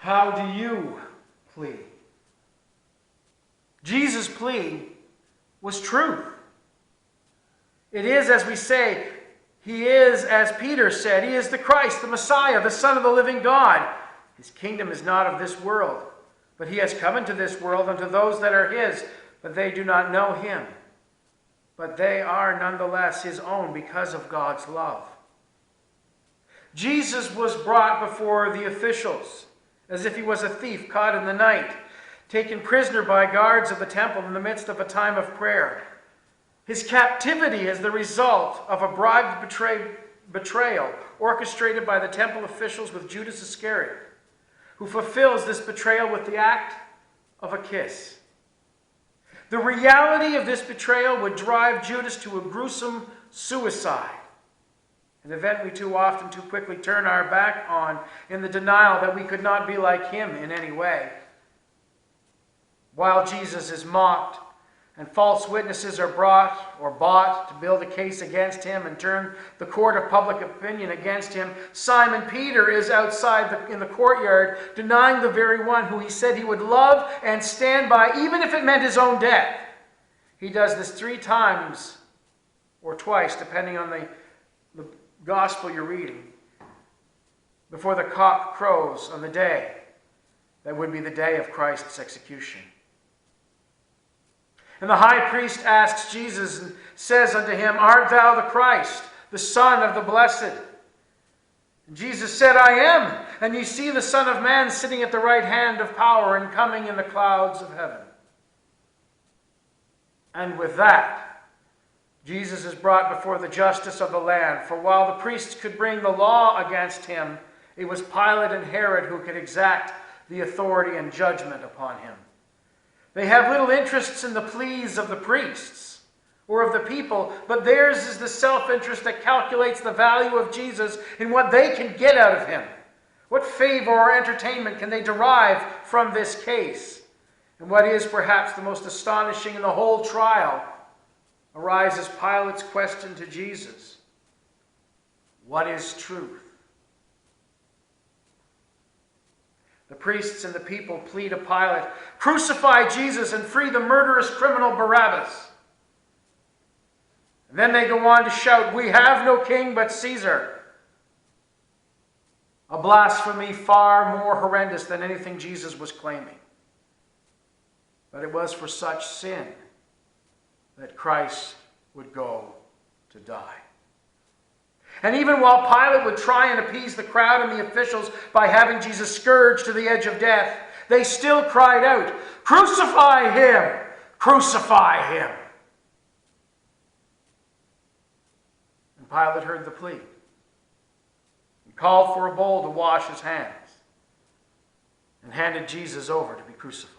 How do you plea? Jesus' plea was truth. It is, as we say, he is, as Peter said, he is the Christ, the Messiah, the Son of the living God. His kingdom is not of this world, but he has come into this world unto those that are his, but they do not know him. But they are nonetheless his own because of God's love. Jesus was brought before the officials as if he was a thief caught in the night, taken prisoner by guards of the temple in the midst of a time of prayer. His captivity is the result of a bribed betrayal orchestrated by the temple officials with Judas Iscariot, who fulfills this betrayal with the act of a kiss. The reality of this betrayal would drive Judas to a gruesome suicide, an event we too often, too quickly turn our back on in the denial that we could not be like him in any way. While Jesus is mocked and false witnesses are brought or bought to build a case against him and turn the court of public opinion against him, Simon Peter is outside in the courtyard denying the very one who he said he would love and stand by, even if it meant his own death. He does this 3 times or twice, depending on the gospel you're reading, before the cock crows on the day that would be the day of Christ's execution. And the high priest asks Jesus and says unto him, Art thou the Christ, the Son of the Blessed? And Jesus said, I am. And ye see the Son of Man sitting at the right hand of power and coming in the clouds of heaven. And with that, Jesus is brought before the justice of the land. For while the priests could bring the law against him, it was Pilate and Herod who could exact the authority and judgment upon him. They have little interests in the pleas of the priests or of the people, but theirs is the self-interest that calculates the value of Jesus in what they can get out of him. What favor or entertainment can they derive from this case? And what is perhaps the most astonishing in the whole trial arises Pilate's question to Jesus. What is truth? The priests and the people plead to Pilate, crucify Jesus and free the murderous criminal Barabbas. And then they go on to shout, we have no king but Caesar. A blasphemy far more horrendous than anything Jesus was claiming. But it was for such sin that Christ would go to die. And even while Pilate would try and appease the crowd and the officials by having Jesus scourged to the edge of death, they still cried out, crucify him! Crucify him! And Pilate heard the plea and called for a bowl to wash his hands and handed Jesus over to be crucified.